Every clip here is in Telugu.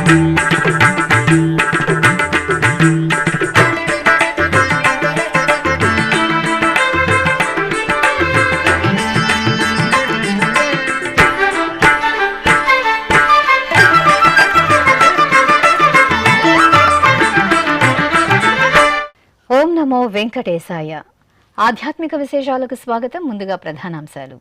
ఓం నమో వెంకటేశాయ. ఆధ్యాత్మిక విశేషాలకు స్వాగతం. ముందుగా ప్రధానాంశాలు.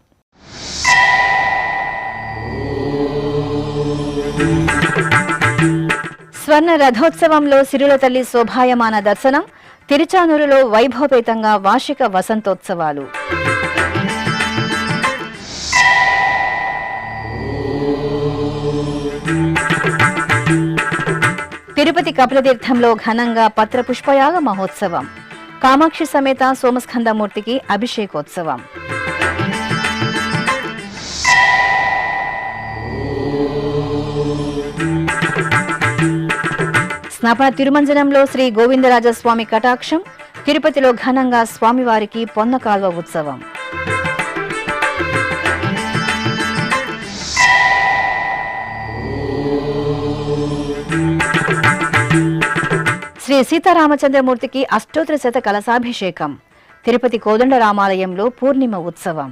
స్వర్ణ రథోత్సవంలో సిరుల తల్లి శోభాయమాన దర్శనం. తిరుచానూరులో వైభవపేతంగా వార్షిక వసంతోత్సవాలు. తిరుపతి కపిలతీర్థంలో ఘనంగా పత్ర పుష్పయాగ మహోత్సవం. కామాక్షి సమేత సోమస్కందమూర్తికి అభిషేకోత్సవం. స్నాపన తిరుమంజనంలో శ్రీ గోవిందరాజస్వామి కటాక్షం. తిరుపతిలో ఘనంగా స్వామివారికి పొన్నకాల్వ ఉత్సవం. శ్రీ సీతారామచంద్రమూర్తికి అష్టోత్తర శత కలశాభిషేకం. తిరుపతి కోదండరామాలయంలో పూర్ణిమ ఉత్సవం.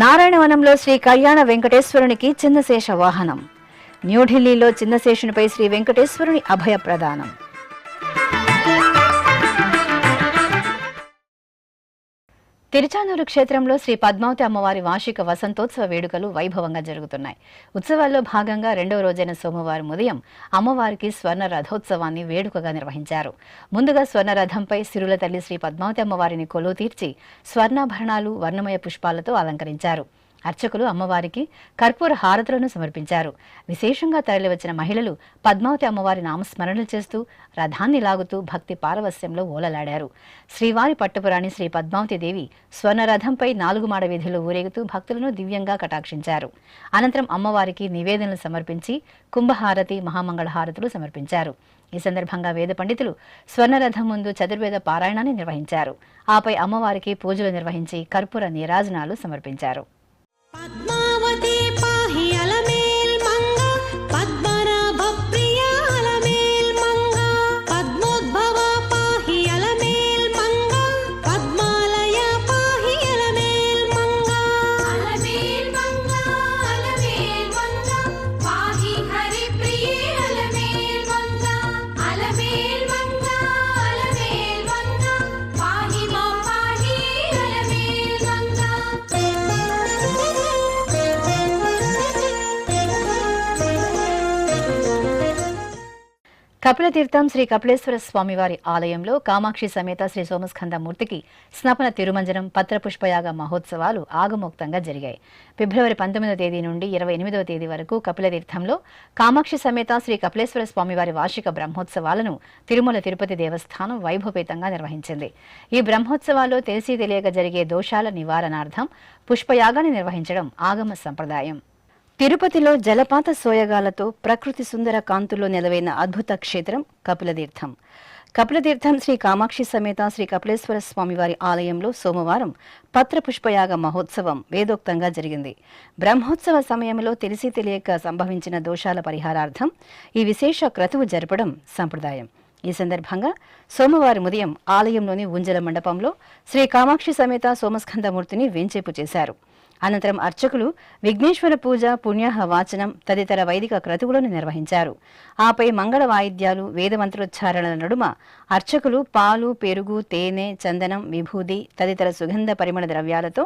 నారాయణవనంలో శ్రీ కళ్యాణ వెంకటేశ్వరునికి చిన్నశేష వాహనం. న్యూఢిల్లీలో చిన్నశేషునిపై శ్రీ వెంకటేశ్వరుని అభయ ప్రదానం. తిరుచానూరు క్షేత్రంలో శ్రీ పద్మావతి అమ్మవారి వార్షిక వసంతోత్సవ వేడుకలు వైభవంగా జరుగుతున్నాయి. ఉత్సవాల్లో భాగంగా రెండవ రోజైన సోమవారం ఉదయం అమ్మవారికి స్వర్ణ రథోత్సవాన్ని వేడుకగా నిర్వహించారు. ముందుగా స్వర్ణ రథంపై సిరుల తల్లి శ్రీ పద్మావతి అమ్మవారిని కొలువు తీర్చి స్వర్ణాభరణాలు, వర్ణమయ పుష్పాలతో అలంకరించారు. అర్చకులు అమ్మవారికి కర్పూర హారతులను సమర్పించారు. విశేషంగా తరలివచ్చిన మహిళలు పద్మావతి అమ్మవారి నామస్మరణలు చేస్తూ రథాన్ని లాగుతూ భక్తి పారవస్యంలో ఓలలాడారు. శ్రీవారి పట్టుపురాణి శ్రీ పద్మావతి దేవి స్వర్ణరథంపై 4 మాడ వీధులు ఊరేగుతూ భక్తులను దివ్యంగా కటాక్షించారు. అనంతరం అమ్మవారికి నివేదనలు సమర్పించి కుంభహారతి, మహామంగళ హారతులు సమర్పించారు. ఈ సందర్భంగా వేద పండితులు స్వర్ణరథం ముందు చతుర్వేద పారాయణాన్ని నిర్వహించారు. ఆపై అమ్మవారికి పూజలు నిర్వహించి కర్పూర నీరాజనాలు సమర్పించారు. పద్మావతి పాహి అలమేల్ మంగ, పద్మనాభ ప్రియ అలమేల్ మంగ, పద్మోద్భవ పాహి అలమేల్ మంగ, పద్మాలయ పాహి అలమేల్ మంగ, అలమేల్ మంగ అలమేల్ మంగ, పాహి హరి ప్రియ అలమేల్ మంగ, అలమేల్ మంగ అలమేల్ మంగ, పాహి మా పాహి అలమేల్ మంగ. కపిలతీర్థం శ్రీ కపిలేశ్వర స్వామివారి ఆలయంలో కామాక్షి సమేత శ్రీ సోమస్కందమూర్తికి స్నపన తిరుమంజనం, పత్రపుష్పయాగ మహోత్సవాలు ఆగమోక్తంగా జరిగాయి. ఫిబ్రవరి 19వ తేదీ నుండి 28వ తేదీ వరకు కపిలతీర్థంలో కామాక్షి సమేత శ్రీ కపిలేశ్వర స్వామివారి వార్షిక బ్రహ్మోత్సవాలను తిరుమల తిరుపతి దేవస్థానం వైభవపేతంగా నిర్వహించింది. ఈ బ్రహ్మోత్సవాల్లో తెలిసి తెలియక జరిగే దోషాల నివారణార్థం పుష్పయాగాన్ని నిర్వహించడం ఆగమ సంప్రదాయం. తిరుపతిలో జలపాత సోయగాలతో ప్రకృతి సుందర కాంతుల్లో నెలవైన అద్భుత క్షేత్రం కపిలతీర్థం. కపిలతీర్థం శ్రీ కామాక్షి సమేత శ్రీ కపిలేశ్వర స్వామివారి ఆలయంలో సోమవారం పత్రపుష్పయాగ మహోత్సవం వేదోక్తంగా జరిగింది. బ్రహ్మోత్సవ సమయంలో తెలిసి తెలియక సంభవించిన దోషాల పరిహారార్థం ఈ విశేష క్రతువు జరపడం సంప్రదాయం. ఈ సందర్భంగా సోమవారం ఉదయం ఆలయంలోని ఉంజల మండపంలో శ్రీ కామాక్షి సమేత సోమస్కందమూర్తిని వేంచేపు చేశారు. అనంతరం అర్చకులు విఘ్నేశ్వర పూజ, పుణ్యాహ వాచనం తదితర వైదిక క్రతువులను నిర్వహించారు. ఆపై మంగళ వాయిద్యాలు, వేదమంత్రోచ్చారణల నడుమ అర్చకులు పాలు, పెరుగు, తేనె, చందనం, విభూది తదితర సుగంధ పరిమళ ద్రవ్యాలతో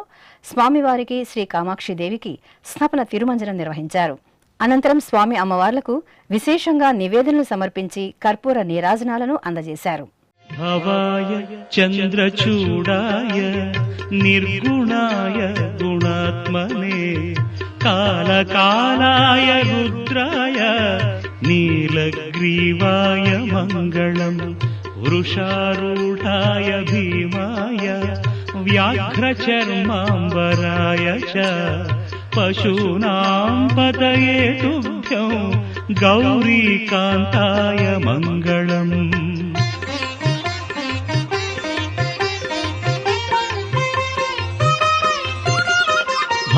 స్వామివారికి, శ్రీ కామాక్షిదేవికి స్నపన తిరుమంజనం నిర్వహించారు. అనంతరం స్వామి అమ్మవార్లకు విశేషంగా నివేదనలు సమర్పించి కర్పూర నీరాజనాలను అందజేశారు. భవాయ చంద్రచూడాయ నిర్గుణాయ గుణాత్మనే కాలకాలాయ రుద్రాయ నీలగ్రీవాయ మంగళం వృషారూఢాయ భీమాయ వ్యాఘ్రచర్మాంబరాయ చ పశూనాం పతయే తుభ్యం గౌరీకాంతాయ మంగళం.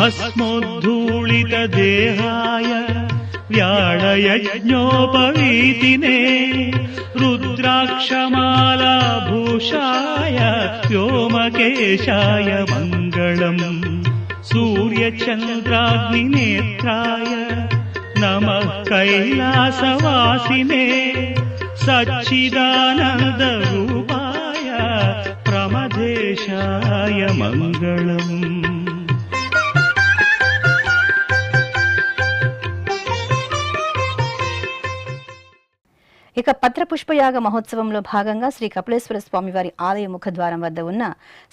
भस्मोद्धूलितदेहाय व्याळयज्ञोपवीतिने रुद्राक्षमालाभूषाय व्योमकेशाय मङ्गलम् सूर्यचन्द्राग्निनेत्राय नमः कैलासवासिने सच्चिदानन्दरूपाय प्रमदेशाय मङ्गलम्। ఇక పత్రపుష్పయాగ మహోత్సవంలో భాగంగా శ్రీ కపిలేశ్వర స్వామి వారి ఆలయ ముఖద్వారం వద్ద ఉన్న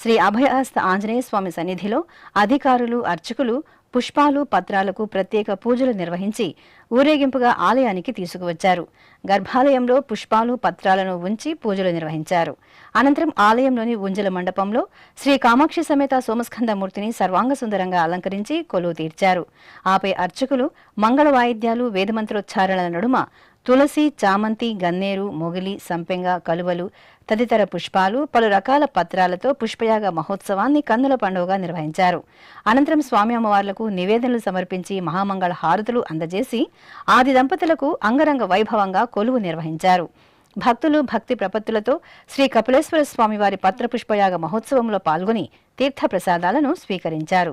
శ్రీ అభయహస్త ఆంజనేయ స్వామి సన్నిధిలో అధికారులు అర్చకులు పుష్పాలు పత్రాలకు ప్రత్యేక పూజలు నిర్వహించి ఊరేగింపుగా ఆలయానికి తీసుకువచ్చారు. గర్భాలయంలో పుష్పాలు పత్రాలను ఉంచి పూజలు నిర్వహించారు. అనంతరం ఆలయంలోని ఉంజల మండపంలో శ్రీ కామాక్షి సమేత సోమస్కందమూర్తిని సర్వాంగ సుందరంగా అలంకరించి కొలువు తీర్చారు. ఆపై అర్చకులు మంగళ వాయిద్యాలు వేదమంత్రోచ్చారణల నడుమ తులసి, చామంతి, గన్నేరు, మొగిలి, సంపెంగ, కలువలు తదితర పుష్పాలు, పలు రకాల పత్రాలతో పుష్పయాగ మహోత్సవాన్ని కన్నుల పండుగగా నిర్వహించారు. అనంతరం స్వామి అమ్మవార్లకు నివేదనలు సమర్పించి మహామంగళ హారతులు అందజేసి ఆది దంపతులకు అంగరంగ వైభవంగా కొలువు నిర్వహించారు. భక్తులు భక్తి ప్రపత్తులతో శ్రీ కపిలేశ్వర స్వామివారి పత్రపుష్పయాగ మహోత్సవంలో పాల్గొని తీర్థప్రసాదాలను స్వీకరించారు.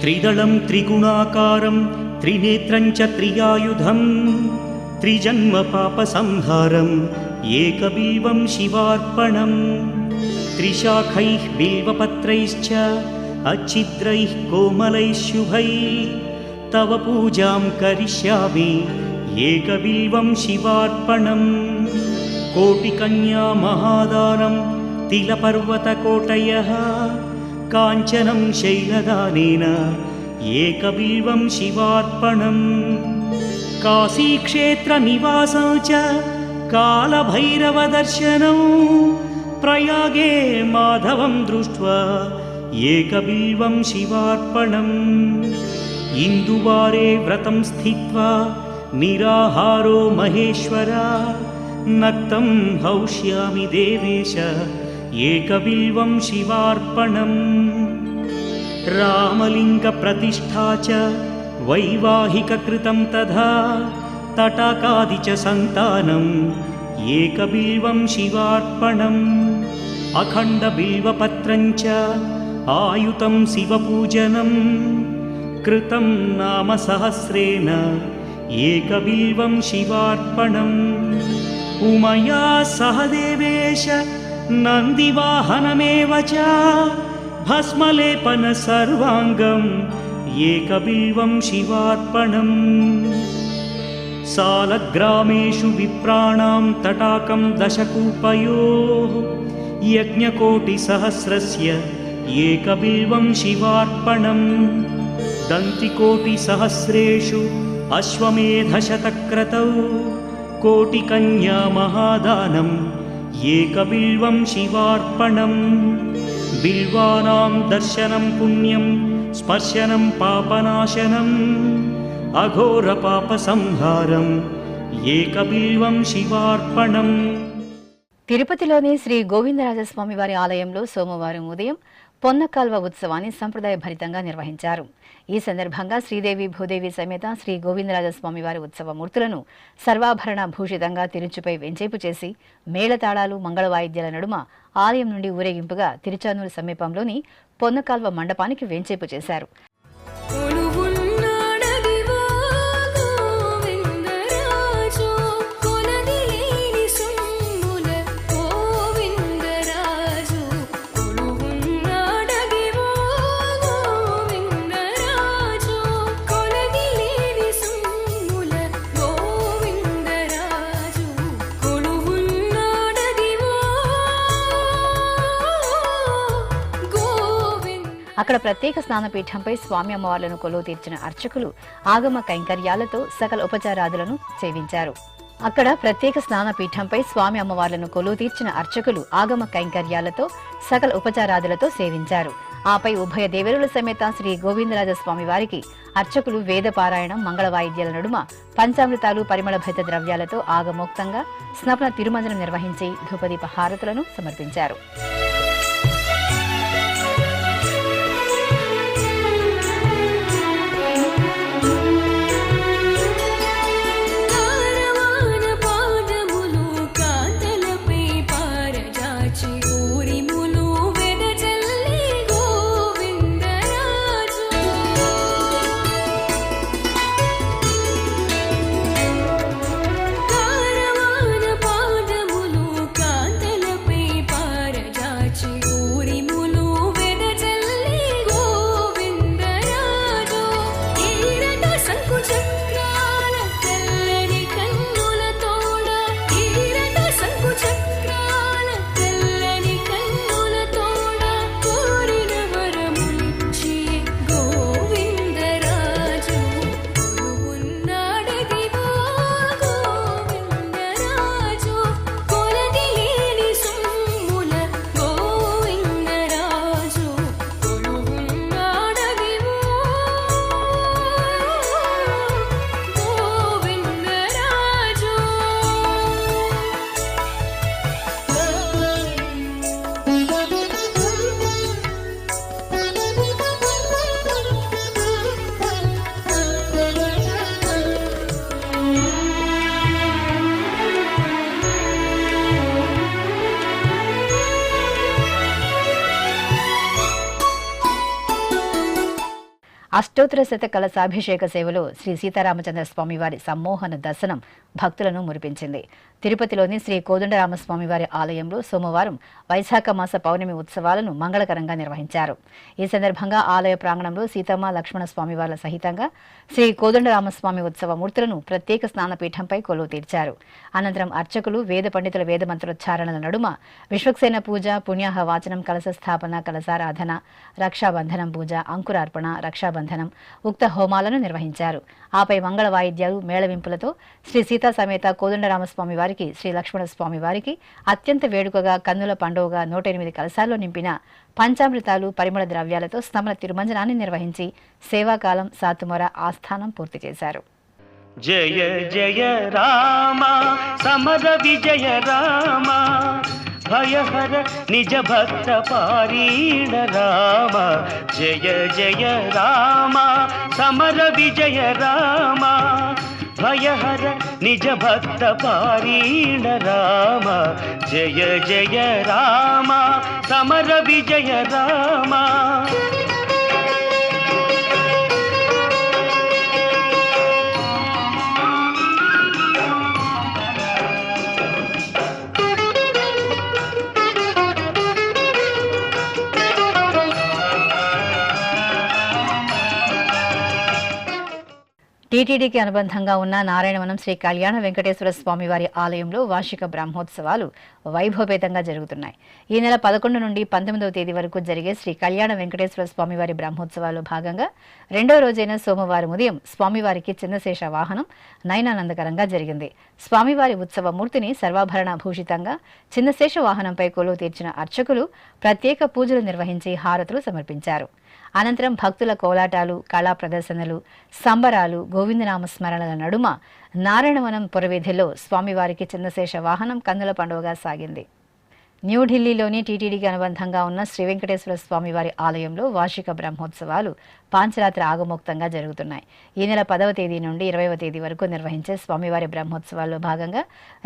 త్రిదళం త్రిగుణాకారం త్రినేత్రం చ త్రియాయుధం త్రిజన్మ పాప సంహారం ఏకబిల్వం శివార్పణం త్రిశాఖైః బిల్వపత్రైశ్చ అచ్ఛిద్రైః కోమలైః శుభైః తవ పూజాం కరిష్యామి ఏకబిల్వం శివార్పణం కోటికన్యా మహాదానం తిలపర్వతకోటయః కాంచనం శైలదానేన ఏకబిల్వం శివార్పణం కాశీక్షేత్ర నివాసం చ కాలభైరవదర్శనం ప్రయాగే మాధవం దృష్ట్వా ఏకబిల్వం శివార్పణం ఇందువారే వ్రతం స్థిత్వా నిరాహారో మహేశ్వర నక్తం హౌష్యామి దేవేశ ఏకబిల్వం శివార్పణం రామలింగ ప్రతిష్ఠా చ వైవాహికృతం తథా తటాకాది చ సంతానం ఏకబిల్వం శివార్పణం అఖండ బిల్వపత్రం చ ఆయుతం శివపూజనం కృతం నామ సహస్రేణ ఏకబిల్వం శివార్పణం ఉమయా సహ దేవేశ నందివాహనమేవ చ భస్మలేపన సర్వాంగం ఏకబిల్వం శివార్పణం సాలగ్రామేషు విప్రాణాం తటాకం దశకూపయోః యజ్ఞకోటిసహస్రస్య ఏకబిల్వం శివార్పణం దంతికోటిసహస్రేషు అశ్వమేధశతక్రతౌ కోటికన్యా మహాదానం ఏకబిల్వం శివార్పణం బిల్వానాం దర్శనం పుణ్యం స్పర్శనం పాపనాశనం అఘోర పాప సంహారం ఏకబిల్వం శివార్పణం. తిరుపతిలోని శ్రీ గోవిందరాజస్వామి వారి ఆలయంలో సోమవారం ఉదయం పొన్నకాల్వ ఉత్సవాన్ని సంప్రదాయ భరితంగా నిర్వహించారు. ఈ సందర్భంగా శ్రీదేవి భూదేవి సమేత శ్రీ గోవిందరాజస్వామి వారి ఉత్సవ మూర్తులను సర్వాభరణ భూషితంగా తిరుచుపై వెంచేపు చేసి మేళతాళాలు మంగళ వాయిద్యాల నడుమ ఆలయం నుండి ఊరేగింపుగా తిరుచానూరు సమీపంలోని పొన్నకాల్వ మండపానికి వెంచేపు చేశారు. అక్కడ ప్రత్యేక స్నానపీఠంపై స్వామి అమ్మవార్లను కొలువు తీర్చిన అర్చకులు ఆగమ కైంకర్యాలతో సకల ఉపచారాదులను సేవించారు. అక్కడ ప్రత్యేక స్నానపీఠంపై స్వామి అమ్మవార్లను కొలువు తీర్చిన అర్చకులు ఆగమ కైంకర్యాలతో సకల ఉపచారాదులతో సేవించారు. ఆపై ఉభయ దేవరుల సమేత శ్రీ గోవిందరాజస్వామి వారికి అర్చకులు వేద పారాయణం మంగళ వాయిద్యాల నడుమ పంచామృతాలు పరిమళ భరిత ద్రవ్యాలతో ఆగమోక్తంగా స్నపన తిరుమంజనం నిర్వహించి ధూపదీప హారతులను సమర్పించారు. అష్టోత్తర శత కలశాభిషేక సేవలో శ్రీ సీతారామచంద్ర స్వామివారి సమ్మోహన దర్శనం భక్తులను మురిపించింది. తిరుపతిలోని శ్రీ కోదండరామస్వామివారి ఆలయంలో సోమవారం వైశాఖ మాస పౌర్ణమి ఉత్సవాలను మంగళకరంగా నిర్వహించారు. ఈ సందర్భంగా ఆలయ ప్రాంగణంలో సీతమ్మ లక్ష్మణ స్వామివార్ల సహితంగా శ్రీ కోదండరామస్వామి ఉత్సవ మూర్తులను ప్రత్యేక స్నానపీఠంపై కొలువు తీర్చారు. అనంతరం అర్చకులు వేద పండితుల వేద మంత్రోచ్చారణల నడుమ విశ్వక్సేన పూజ, పుణ్యాహ వాచనం, కలశ స్థాపన, కలశారాధన, రక్షాబంధనం పూజ, అంకురార్పణ, రక్షాబంధనం, ఉక్త హోమాలను నిర్వహించారు. ఆపై మంగళ వాయిద్యాలు, మేళవింపులతో శ్రీ సీతా సమేత కోదండరామస్వామి వారికి, శ్రీ లక్ష్మణ స్వామి వారికి అత్యంత వేడుకగా కన్నుల పండుగగా 108 కలశాల్లో నింపిన పంచామృతాలు, పరిమళ ద్రవ్యాలతో స్నపన తిరుమంజనాన్ని నిర్వహించి సేవాకాలం సాతుమొర ఆస్థానం పూర్తి చేశారు. జయ జయ రామ సమర విజయ రామ, భయహర నిజ భక్త పారీణ రామ. జయ జయ రామ సమర విజయ రామ, భయహర నిజ భక్త పారీణ రామ. జయ జయ రామ సమర విజయ రామ. టీటీడీకి అనుబంధంగా ఉన్న నారాయణవనం శ్రీ కళ్యాణ వెంకటేశ్వర స్వామి వారి ఆలయంలో వార్షిక బ్రహ్మోత్సవాలు వైభవపేతంగా జరుగుతున్నాయి. ఈ నెల 11 నుండి 19వ తేదీ వరకు జరిగే శ్రీ కళ్యాణ వెంకటేశ్వర స్వామి వారి బ్రహ్మోత్సవాల్లో భాగంగా రెండవ రోజైన సోమవారం ఉదయం స్వామివారికి చిన్నశేష వాహనం నయనానందకరంగా జరిగింది. స్వామివారి ఉత్సవ మూర్తిని సర్వాభరణ భూషితంగా చిన్నశేష వాహనంపై కొలువు తీర్చిన అర్చకులు ప్రత్యేక పూజలు నిర్వహించి హారతులు సమర్పించారు. అనంతరం భక్తుల కోలాటాలు, కళా ప్రదర్శనలు, సంబరాలు, గోవిందనామ స్మరణల నడుమ నారాయణవనం పురవీధిలో స్వామివారికి చిన్నశేష వాహనం కన్నుల పండుగగా సాగింది. న్యూఢిల్లీలోని టీటీడీకి అనుబంధంగా ఉన్న శ్రీ వెంకటేశ్వర స్వామివారి ఆలయంలో వార్షిక బ్రహ్మోత్సవాలు పాంచరాత్ర ఆగమోక్తంగా జరుగుతున్నాయి. ఈ నెల 10వ తేదీ నుండి 20వ తేదీ వరకు నిర్వహించే స్వామివారి బ్రహ్మోత్సవాల్లో భాగంగా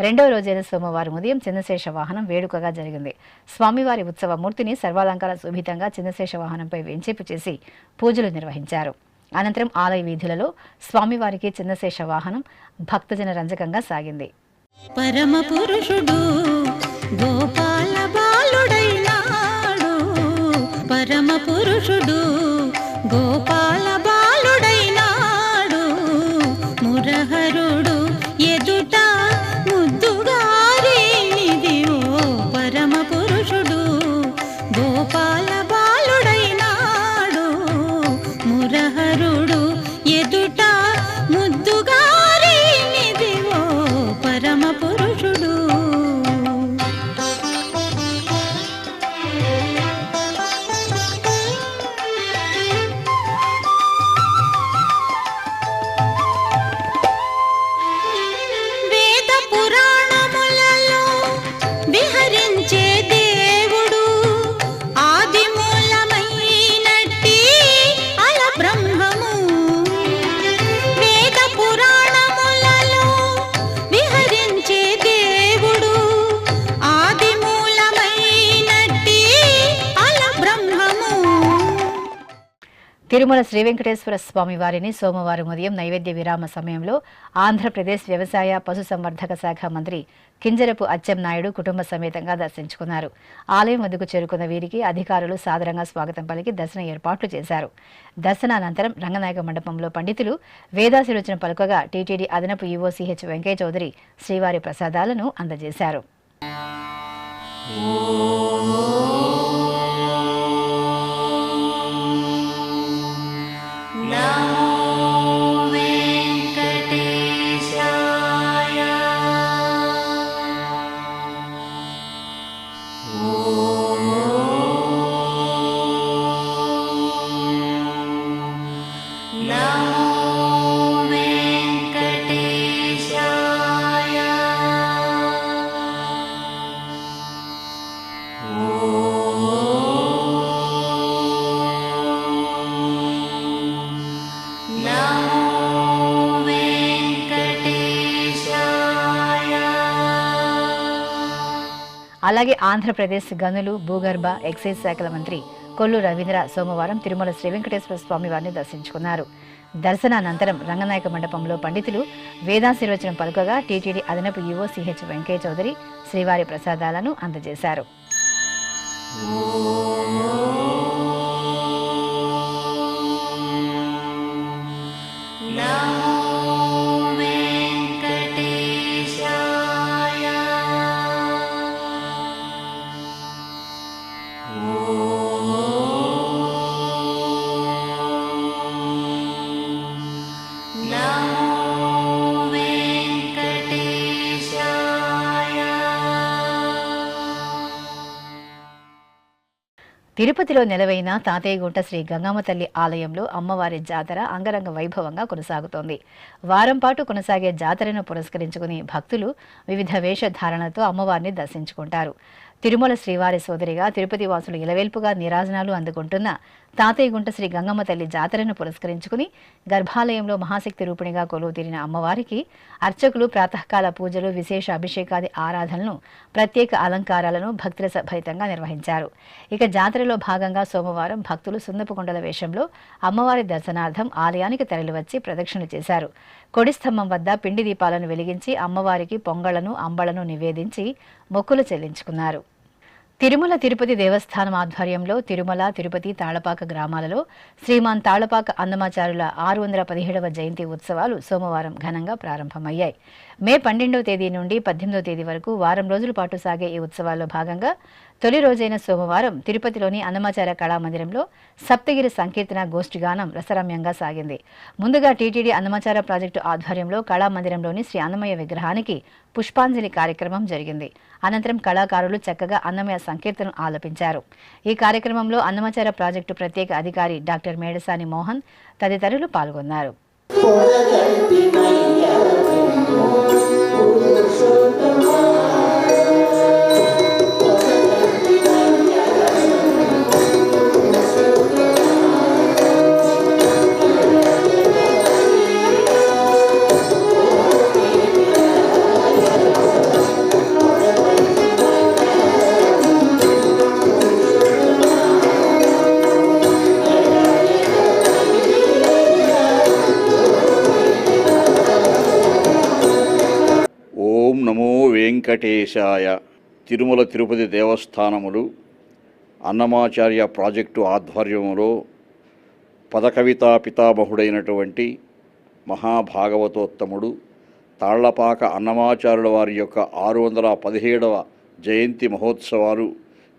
రెండవ రోజైన సోమవారం ఉదయం చిన్నశేష వాహనం వేడుకగా జరిగింది. స్వామివారి ఉత్సవ మూర్తిని సర్వాలంకార శోభితంగా చిన్నశేష వాహనంపై వేంచేపు చేసి పూజలు నిర్వహించారు. అనంతరం ఆలయ వీధులలో స్వామివారికి చిన్నశేష వాహనం భక్తజన రంజకంగా సాగింది. పరమ పురుషుడు గోపాల బాలుడైనాడు, పరమ పురుషుడు గోపాల బాలుడైనాడు, మురహరుడు ఎదుట ముద్దుగారినిది ఓ పరమ పురుషుడు గోపాల బాలుడైనాడు, మురహరుడు ఎదుట ముద్దుగారినిది ఓ పరమ పురుషుడు. వేద పురాణములలో విహరించే దేవుడు, ఆది మూలమైనట్టి అల బ్రహ్మము. వేద పురాణములలో విహరించే దేవుడు, ఆది మూలమైనట్టి అల బ్రహ్మము. తిరుమల శ్రీ వెంకటేశ్వర స్వామి వారిని సోమవారం ఉదయం నైవేద్య విరామ సమయంలో ఆంధ్రప్రదేశ్ వ్యవసాయ పశుసంవర్ధక శాఖ మంత్రి కింజరపు అచ్చెన్నాయుడు కుటుంబ సమేతంగా దర్శించుకున్నారు. ఆలయం వద్దకు చేరుకున్న వీరికి అధికారులు సాదరంగా స్వాగతం పలికి దర్శన ఏర్పాట్లు చేశారు. దర్శనానంతరం రంగనాయక మండపంలో పండితులు వేదాశీర్వచన పలుకగా టీటీడీ అదనపు ఈవో సిహెచ్ వెంకయ్య చౌదరి శ్రీవారి ప్రసాదాలను అందజేశారు. అలాగే ఆంధ్రప్రదేశ్ గనులు, భూగర్భ, ఎక్సైజ్ శాఖల మంత్రి కొల్లు రవీంద్ర సోమవారం తిరుమల శ్రీ వెంకటేశ్వర స్వామి వారిని దర్శించుకున్నారు. దర్శనానంతరం రంగనాయక మండపంలో పండితులు వేదాశీర్వచనం పలుకగా టీటీడీ అదనపు ఈవో సిహెచ్ వెంకయ్య చౌదరి శ్రీవారి ప్రసాదాలను అందజేశారు. తిరుపతిలో నెలవైన తాతయ్యగుంట శ్రీ గంగమ్మ తల్లి ఆలయంలో అమ్మవారి జాతర అంగరంగ వైభవంగా కొనసాగుతోంది. వారం పాటు కొనసాగే జాతరను పురస్కరించుకుని భక్తులు వివిధ వేషధారణలతో అమ్మవారిని దర్శించుకుంటారు. తిరుమల శ్రీవారి సోదరిగా తిరుపతి వాసులు ఇలవేల్పుగా నీరాజనాలు అందుకుంటున్న తాతయ్యగుంట శ్రీ గంగమ్మ తల్లి జాతరను పురస్కరించుకుని గర్భాలయంలో మహాశక్తి రూపిణిగా కొలువు తీరిన అమ్మవారికి అర్చకులు ప్రాతకాల పూజలు, విశేష అభిషేకాది ఆరాధనలను, ప్రత్యేక అలంకారాలను భక్తుల సభరితంగా నిర్వహించారు. ఇక జాతరలో భాగంగా సోమవారం భక్తులు సున్నపుకొండల వేషంలో అమ్మవారి దర్శనార్థం ఆలయానికి తరలివచ్చి ప్రదక్షిణలు చేశారు. కొడి స్తంభం వద్ద పిండి దీపాలను వెలిగించి అమ్మవారికి పొంగళ్లను, అంబళ్లను నివేదించి మొక్కులు చెల్లించుకున్నారు. తిరుమల తిరుపతి దేవస్థానం ఆధ్వర్యంలో తిరుమల, తిరుపతి, తాళపాక గ్రామాలలో శ్రీమాన్ తాళపాక అన్నమాచారుల 617వ జయంతి ఉత్సవాలు సోమవారం ఘనంగా ప్రారంభమయ్యాయి. మే 12వ తేదీ నుండి 18వ తేదీ వరకు వారం రోజుల పాటు సాగే ఈ ఉత్సవాల్లో భాగంగా తొలి రోజైన సోమవారం తిరుపతిలోని అన్నమాచార్య కళామందిరంలో సప్తగిరి సంకీర్తన గోష్ఠిగానం రసరమ్యంగా సాగింది. ముందుగా టీటీడీ అన్నమాచార్య ప్రాజెక్టు ఆధ్వర్యంలో కళామందిరంలోని శ్రీ అన్నమయ్య విగ్రహానికి పుష్పాంజలి కార్యక్రమం జరిగింది. అనంతరం కళాకారులు చక్కగా అన్నమయ్య సంకీర్తనను ఆలపించారు. ఈ కార్యక్రమంలో అన్నమాచార్య ప్రాజెక్టు ప్రత్యేక అధికారి డాక్టర్ మేడసాని మోహన్ తదితరులు పాల్గొన్నారు. వెంకటేశాయ. తిరుమల తిరుపతి దేవస్థానములు అన్నమాచార్య ప్రాజెక్టు ఆధ్వర్యములో పదకవితా పితామహుడైనటువంటి మహాభాగవతోత్తముడు తాళ్లపాక అన్నమాచార్యుల వారి యొక్క 617వ జయంతి మహోత్సవాలు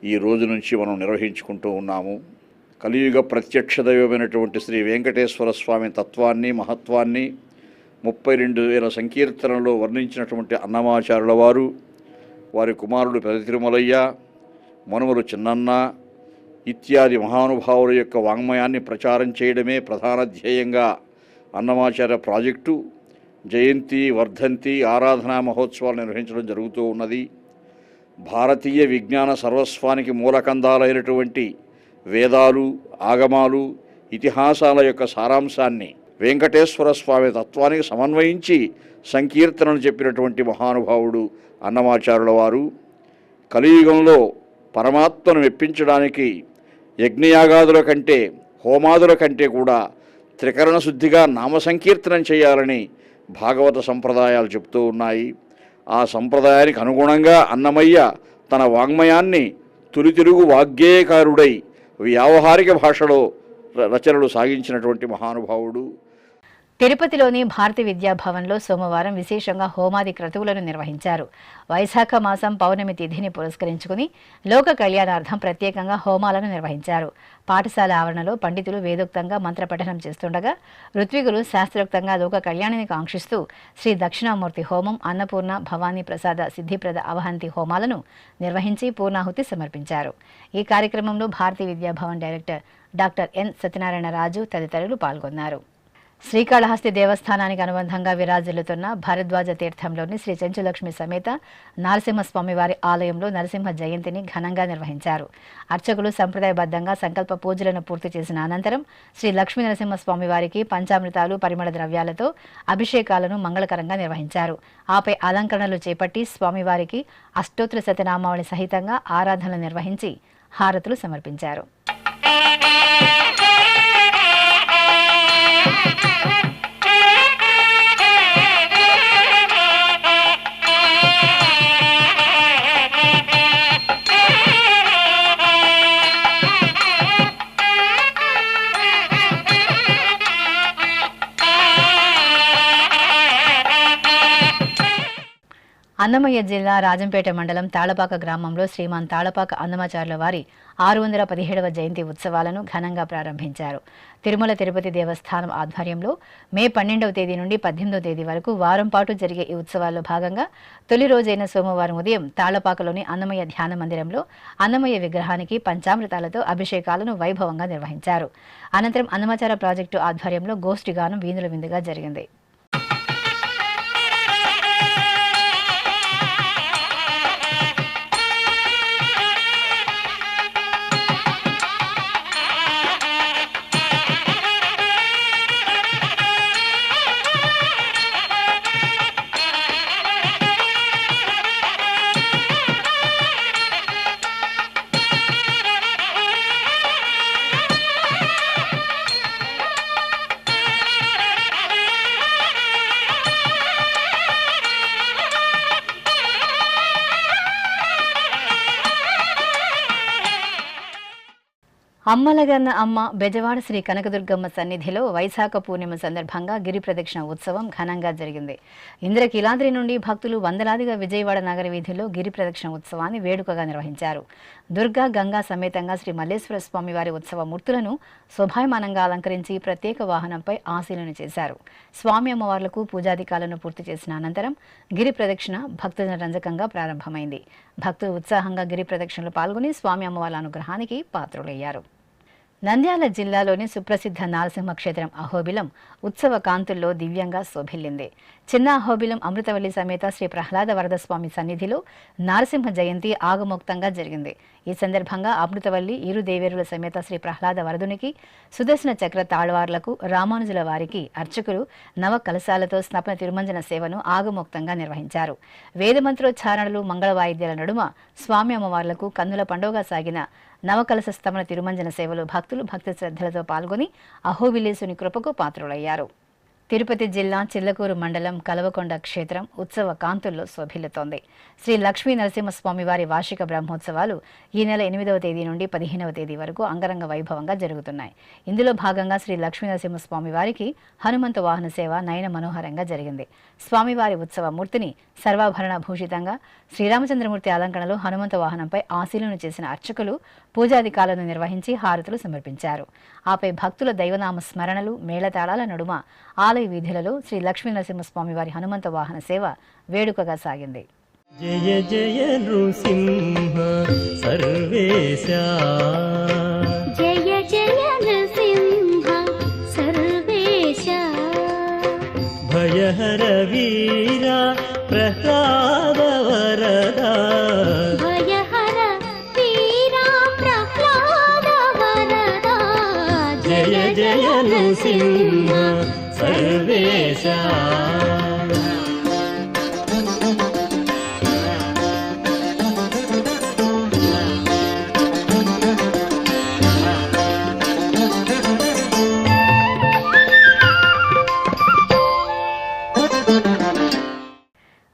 ఈ రోజు నుంచి మనం నిర్వహించుకుంటూ ఉన్నాము. కలియుగ ప్రత్యక్ష దైవమైనటువంటి శ్రీ వెంకటేశ్వర స్వామి తత్వాన్ని, మహత్వాన్ని 32,000 సంకీర్తనలో వర్ణించినటువంటి అన్నమాచార్యుల వారు, వారి కుమారుడు పెద తిరుమలయ్య, మనుమలు చిన్నన్న ఇత్యాది మహానుభావుల యొక్క వాంగ్మయాన్ని ప్రచారం చేయడమే ప్రధాన ధ్యేయంగా అన్నమాచార్య ప్రాజెక్టు జయంతి, వర్ధంతి, ఆరాధనా మహోత్సవాలు నిర్వహించడం జరుగుతూ ఉన్నది. భారతీయ విజ్ఞాన సర్వస్వానికి మూలకందాలైనటువంటి వేదాలు, ఆగమాలు, ఇతిహాసాల యొక్క సారాంశాన్ని వెంకటేశ్వర స్వామి తత్వానికి సమన్వయించి సంకీర్తనలు చెప్పినటువంటి మహానుభావుడు అన్నమాచార్యుల వారు. కలియుగంలో పరమాత్మను మెప్పించడానికి యజ్ఞయాగాదుల కంటే, హోమాదుల కంటే కూడా త్రికరణ శుద్ధిగా నామ సంకీర్తనం చేయాలని భాగవత సంప్రదాయాలు చెప్తూ ఉన్నాయి. ఆ సంప్రదాయానికి అనుగుణంగా అన్నమయ్య తన వాంగ్మయాన్ని తొలితిరుగు వాగ్గేయకారుడై వ్యావహారిక భాషలో రచనలు సాగించినటువంటి మహానుభావుడు. తిరుపతిలోని భారతీ విద్యాభవన్లో సోమవారం విశేషంగా హోమాది క్రతువులను నిర్వహించారు. వైశాఖ మాసం పౌర్ణమి తిథిని పురస్కరించుకుని లోక కళ్యాణార్థం ప్రత్యేకంగా హోమాలను నిర్వహించారు. పాఠశాల ఆవరణలో పండితులు వేదోక్తంగా మంత్రపఠనం చేస్తుండగా ఋత్వికులు శాస్త్రోక్తంగా లోక కళ్యాణాన్ని కాంక్షిస్తూ శ్రీ దక్షిణామూర్తి హోమం, అన్నపూర్ణ, భవానీ ప్రసాద, సిద్ధిప్రద అవహంతి హోమాలను నిర్వహించి పూర్ణాహుతి సమర్పించారు. ఈ కార్యక్రమంలో Bharati Vidyabhavan director doctor N Satyanarayana Raju తదితరులు పాల్గొన్నారు. శ్రీకాళహస్తి దేవస్థానానికి అనుబంధంగా విరాజిల్లుతున్న భరద్వాజ తీర్థంలోని శ్రీ చెంచులక్ష్మి సమేత నరసింహస్వామి వారి ఆలయంలో నరసింహ జయంతిని ఘనంగా నిర్వహించారు. అర్చకులు సంప్రదాయబద్ధంగా సంకల్ప పూజలను పూర్తి చేసిన అనంతరం శ్రీ లక్ష్మీ నరసింహస్వామి వారికి పంచామృతాలు, పరిమళ ద్రవ్యాలతో అభిషేకాలను మంగళకరంగా నిర్వహించారు. ఆపై అలంకరణలు చేపట్టి స్వామివారికి అష్టోత్తర శతనామావళి సహితంగా ఆరాధనలు నిర్వహించి హారతులు సమర్పించారు. అన్నమయ్య జిల్లా రాజంపేట మండలం తాళపాక గ్రామంలో శ్రీమాన్ తాళపాక అన్నమాచార్యుల వారి 617వ జయంతి ఉత్సవాలను ఘనంగా ప్రారంభించారు. తిరుమల తిరుపతి దేవస్థానం ఆధ్వర్యంలో మే 12వ తేదీ నుండి 18వ తేదీ వరకు వారం పాటు జరిగే ఈ ఉత్సవాల్లో భాగంగా తొలి రోజైన సోమవారం ఉదయం తాళపాకలోని అన్నమయ్య ధ్యాన మందిరంలో అన్నమయ్య విగ్రహానికి పంచామృతాలతో అభిషేకాలను వైభవంగా నిర్వహించారు. అనంతరం అన్నమాచార ప్రాజెక్టు ఆధ్వర్యంలో గోష్ఠి గానం వీణుల విందుగా జరిగింది. అమ్మలగన్న అమ్మ బెజవాడ శ్రీ కనకదుర్గమ్మ సన్నిధిలో వైశాఖ పూర్ణిమ సందర్భంగా గిరి ప్రదక్షిణ ఉత్సవం ఘనంగా జరిగింది. ఇంద్రకీలాద్రి నుండి భక్తులు వందలాదిగా విజయవాడ నగర వీధుల్లో గిరి ప్రదక్షిణ ఉత్సవాన్ని వేడుకగా నిర్వహించారు. దుర్గా గంగా సమేతంగా శ్రీ మల్లేశ్వర స్వామి వారి ఉత్సవ మూర్తులను శోభాయమానంగా అలంకరించి ప్రత్యేక వాహనంపై ఆశీలను చేశారు. స్వామి అమ్మవార్లకు పూజాధికాలను పూర్తి చేసిన అనంతరం గిరి ప్రదక్షిణ భక్తుల రంజకంగా ప్రారంభమైంది. భక్తులు ఉత్సాహంగా గిరి ప్రదక్షిణలో పాల్గొని స్వామి అమ్మవార్ల అనుగ్రహానికి పాత్రులయ్యారు. నంద్యాల జిల్లాలోని సుప్రసిద్ధ నారసింహ క్షేత్రం అహోబిలం ఉత్సవ కాంతుల్లో దివ్యంగా శోభిల్లింది. చిన్న అహోబిలం అమృతవల్లి సమేత శ్రీ ప్రహ్లాద వరద స్వామి సన్నిధిలో నారసింహ జయంతి ఆగమోక్తంగా జరిగింది. ఈ సందర్భంగా అమృతవల్లి ఇరు దేవేరుల సమేత శ్రీ ప్రహ్లాద వరదునికి సుదర్శన చక్ర తాళ్వార్లకు రామానుజుల వారికి అర్చకులు నవ కలశాలతో స్నపన తిరుమంజన సేవను ఆగమోక్తంగా నిర్వహించారు. వేదమంత్రోచ్చారణలు మంగళ వాయిద్యాల నడుమ స్వామి అమ్మవార్లకు కన్నుల పండుగగా సాగిన నవకలశ స్తమన తిరుమంజన సేవలో భక్తులు భక్తి శ్రద్ధలతో పాల్గొని అహోబిలేసుని కృపకు పాత్రులయ్యారు. తిరుపతి జిల్లా చిల్లకూరు మండలం కలవకొండ క్షేత్రం ఉత్సవ కాంతుల్లో శోభిల్లుతోంది. శ్రీ లక్ష్మీ నరసింహస్వామి వారి వార్షిక బ్రహ్మోత్సవాలు ఈ నెల 8వ తేదీ నుండి 15వ తేదీ వరకు అంగరంగ వైభవంగా జరుగుతున్నాయి. ఇందులో భాగంగా శ్రీ లక్ష్మీ నరసింహస్వామి వారికి హనుమంత వాహన సేవ నయన మనోహరంగా జరిగింది. స్వామివారి ఉత్సవ మూర్తిని సర్వాభరణ భూషితంగా శ్రీరామచంద్రమూర్తి అలంకరణలో హనుమంత వాహనంపై ఆశీలను చేసిన అర్చకులు పూజాధికాలను నిర్వహించి హారతులు సమర్పించారు. ఆపై భక్తుల దైవనామ స్మరణలు మేళతాళాల నడుమ ఆలయ వీధులలో శ్రీ లక్ష్మీ నరసింహస్వామి వారి హనుమంత వాహన సేవ వేడుకగా సాగింది. జయ జయ నృసింహ సర్వేశ, జయ జయ నృసింహ సర్వేశ, భయహర వీర ప్రహ్లాద వరద, భయహర వీరా ప్రహ్లాద వరద, జయ జయ నృసింహ సర్వేశ.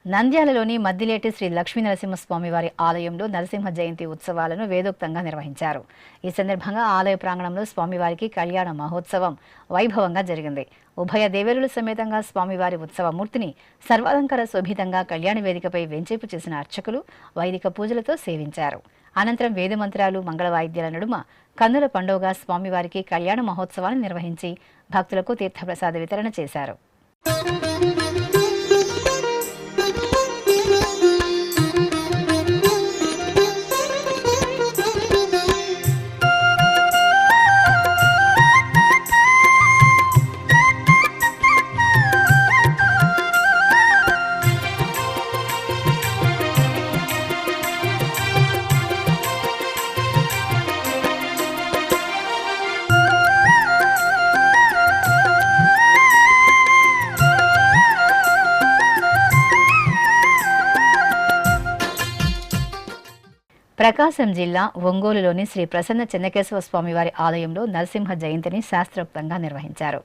నంద్యాలలోని మద్దిలేటి శ్రీ లక్ష్మీ నరసింహస్వామి వారి ఆలయంలో నరసింహ జయంతి ఉత్సవాలను వేదోక్తంగా నిర్వహించారు. ఈ సందర్భంగా ఆలయ ప్రాంగణంలో స్వామివారికి కళ్యాణ మహోత్సవం వైభవంగా జరిగింది. ఉభయ దేవేరుల సమేతంగా స్వామివారి ఉత్సవ మూర్తిని సర్వాలంకార శోభితంగా కళ్యాణ వేదికపై వెంచేపు చేసిన అర్చకులు వైదిక పూజలతో సేవించారు. అనంతరం వేదమంత్రాలు మంగళ వాయిద్యాల నడుమ కన్నుల పండుగగా స్వామివారికి కళ్యాణ మహోత్సవాన్ని నిర్వహించి భక్తులకు తీర్థప్రసాద వితరణ చేశారు. ప్రకాశం జిల్లా ఒంగోలులోని శ్రీ ప్రసన్న చెన్నకేశవ స్వామివారి ఆలయంలో నరసింహ జయంతిని శాస్త్రోక్తంగా నిర్వహించారు.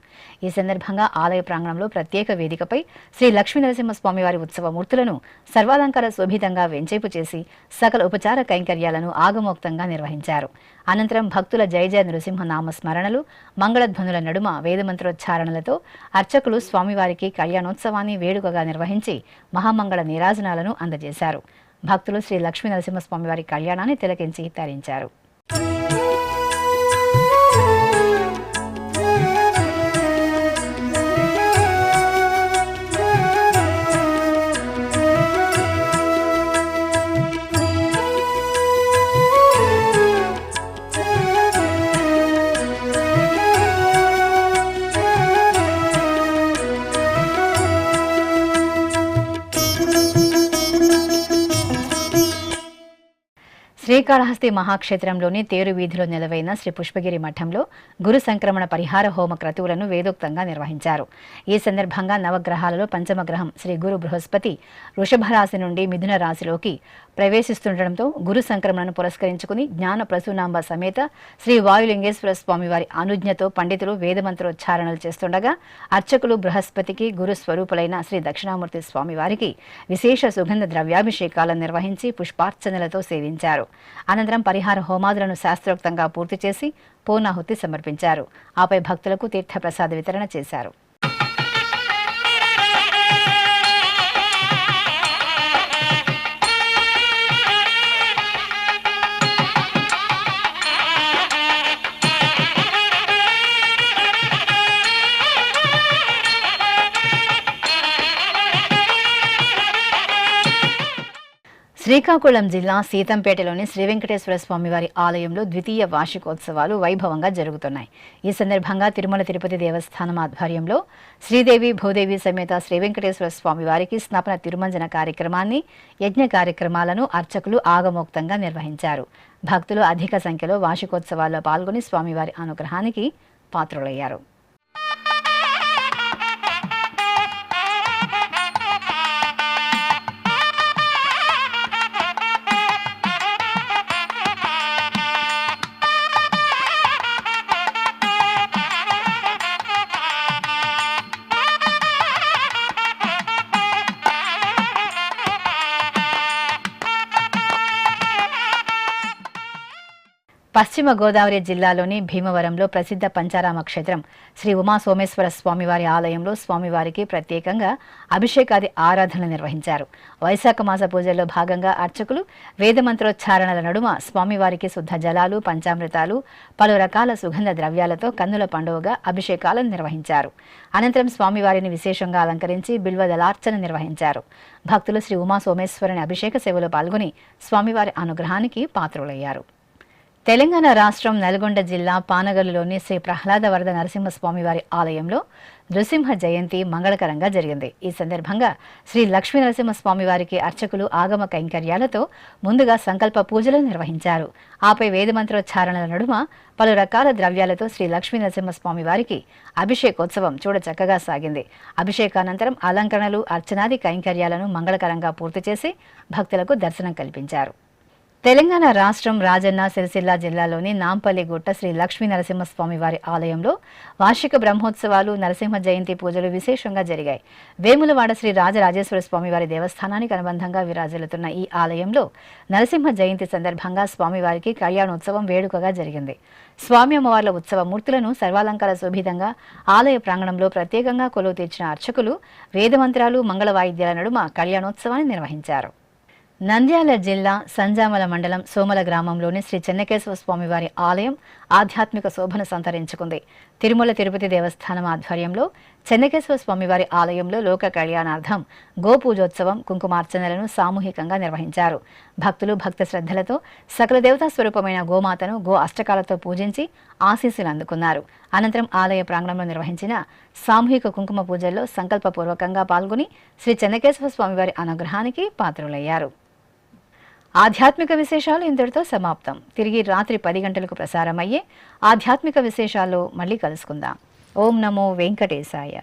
ఈ సందర్భంగా ఆలయ ప్రాంగణంలో ప్రత్యేక వేదికపై శ్రీ లక్ష్మీ నరసింహ స్వామివారి ఉత్సవ మూర్తులను సర్వాలంకార శోభితంగా వెంచేపు చేసి సకల ఉపచార కైంకర్యాలను ఆగమోక్తంగా నిర్వహించారు. అనంతరం భక్తుల జయ జయ నృసింహ నామ స్మరణలు, మంగళధ్వనుల నడుమ వేదమంత్రోచ్చారణలతో అర్చకులు స్వామివారికి కళ్యాణోత్సవాన్ని వేడుకగా నిర్వహించి మహామంగళ నీరాజనాలను అందజేశారు. భక్తులు శ్రీ లక్ష్మీ నరసింహస్వామి వారి కళ్యాణాన్ని తిలకించి తరించారు. శ్రీకాళహస్తి మహాక్షేత్రంలోని తేరు వీధిలో నెలవైన శ్రీ పుష్పగిరి మఠంలో గురు సంక్రమణ పరిహార హోమ క్రతువులను వేదోక్తంగా నిర్వహించారు. ఈ సందర్భంగా నవగ్రహాలలో పంచమ గ్రహం శ్రీ గురు బృహస్పతి వృషభ రాశి నుండి మిథున రాశిలోకి ప్రవేశిస్తుండటంతో గురు సంక్రమణను పురస్కరించుకుని జ్ఞాన ప్రసూనాంబ సమేత శ్రీ వాయులింగేశ్వర స్వామివారి అనుజ్ఞతో పండితులు వేదమంత్రోచ్చారణలు చేస్తుండగా అర్చకులు బృహస్పతికి గురు స్వరూపులైన శ్రీ దక్షిణామూర్తి స్వామివారికి విశేష సుగంధ ద్రవ్యాభిషేకాలను నిర్వహించి పుష్పార్చనలతో సేవించారు. అనంతరం పరిహార హోమాదులను శాస్త్రోక్తంగా పూర్తి చేసి పూర్ణాహుతి సమర్పించారు. ఆపై భక్తులకు తీర్థప్రసాద వితరణ చేశారు. శ్రీకాకుళం జిల్లా సీతంపేటలోని శ్రీ వెంకటేశ్వర స్వామివారి ఆలయంలో ద్వితీయ వార్షికోత్సవాలు వైభవంగా జరుగుతున్నాయి. ఈ సందర్భంగా తిరుమల తిరుపతి దేవస్థానం ఆధ్వర్యంలో శ్రీదేవి భూదేవి సమేత శ్రీ వెంకటేశ్వర స్వామివారికి స్నపన తిరుమంజన కార్యక్రమాన్ని, యజ్ఞ కార్యక్రమాలను అర్చకులు ఆగమోక్తంగా నిర్వహించారు. భక్తులు అధిక సంఖ్యలో వార్షికోత్సవాల్లో పాల్గొని స్వామివారి అనుగ్రహానికి పాత్రులయ్యారు. పశ్చిమ గోదావరి జిల్లాలోని భీమవరంలో ప్రసిద్ధ పంచారామ క్షేత్రం శ్రీ ఉమా సోమేశ్వర స్వామివారి ఆలయంలో స్వామివారికి ప్రత్యేకంగా అభిషేకాది ఆరాధనలు నిర్వహించారు. వైశాఖ మాస పూజల్లో భాగంగా అర్చకులు వేదమంత్రోచ్చారణల నడుమ స్వామివారికి శుద్ధ జలాలు, పంచామృతాలు, పలు రకాల సుగంధ ద్రవ్యాలతో కన్నుల పండుగగా అభిషేకాలను నిర్వహించారు. అనంతరం స్వామివారిని విశేషంగా అలంకరించి బిల్వదలార్చన నిర్వహించారు. భక్తులు శ్రీ ఉమా సోమేశ్వరుని అభిషేక సేవలో పాల్గొని స్వామివారి అనుగ్రహానికి పాత్రులయ్యారు. తెలంగాణ రాష్ట్రం నల్గొండ జిల్లా పానగల్లులోని శ్రీ ప్రహ్లాద వరద నరసింహస్వామివారి ఆలయంలో నృసింహ జయంతి మంగళకరంగా జరిగింది. ఈ సందర్భంగా శ్రీ లక్ష్మీ నరసింహస్వామివారికి అర్చకులు ఆగమ కైంకర్యాలతో ముందుగా సంకల్ప పూజలు నిర్వహించారు. ఆపై వేదమంత్రోచ్చారణల నడుమ పలు రకాల ద్రవ్యాలతో శ్రీ లక్ష్మీ నరసింహస్వామివారికి అభిషేకోత్సవం చూడచక్కగా సాగింది. అభిషేకానంతరం అలంకరణలు, అర్చనాది కైంకర్యాలను మంగళకరంగా పూర్తి చేసి భక్తులకు దర్శనం కల్పించారు. తెలంగాణ రాష్ట్రం రాజన్న సిరిసిల్ల జిల్లాలోని నాంపల్లిగుట్ట శ్రీ లక్ష్మీ నరసింహస్వామి వారి ఆలయంలో వార్షిక బ్రహ్మోత్సవాలు, నరసింహ జయంతి పూజలు విశేషంగా జరిగాయి. వేములవాడ శ్రీ రాజరాజేశ్వర స్వామివారి దేవస్థానానికి అనుబంధంగా విరాజిల్లుతున్న ఈ ఆలయంలో నరసింహ జయంతి సందర్భంగా స్వామివారికి కళ్యాణోత్సవం వేడుకగా జరిగింది. స్వామి అమ్మవార్ల ఉత్సవ మూర్తులను సర్వాలంకార శోభితంగా ఆలయ ప్రాంగణంలో ప్రత్యేకంగా కొలువు తీర్చిన అర్చకులు వేదమంత్రాలు, మంగళ వాయిద్యాల నడుమ కళ్యాణోత్సవాన్ని నిర్వహించారు. నంద్యాల జిల్లా సంజామల మండలం సోమల గ్రామంలోని శ్రీ చెన్నకేశవ స్వామివారి ఆలయం ఆధ్యాత్మిక శోభను సంతరించుకుంది. తిరుమల తిరుపతి దేవస్థానం ఆధ్వర్యంలో చెన్నకేశవ స్వామివారి ఆలయంలో లోక కళ్యాణార్థం గోపూజోత్సవం, కుంకుమార్చనలను సామూహికంగా నిర్వహించారు. భక్తులు భక్తి శ్రద్ధలతో సకల దేవతా స్వరూపమైన గోమాతను గో అష్టకాలతో పూజించి ఆశీస్సులు అందుకున్నారు. అనంతరం ఆలయ ప్రాంగణంలో నిర్వహించిన సామూహిక కుంకుమ పూజల్లో సంకల్పపూర్వకంగా పాల్గొని శ్రీ చెన్నకేశవ స్వామివారి అనుగ్రహానికి పాత్రులయ్యారు. ఆధ్యాత్మిక విశేషాలు ఇంతటితో సమాప్తం. తిరిగి రాత్రి 10 గంటలకు ప్రసారమయ్యే ఆధ్యాత్మిక విశేషాల్లో మళ్ళీ కలుసుకుందాం. ఓం నమో వెంకటేశాయ.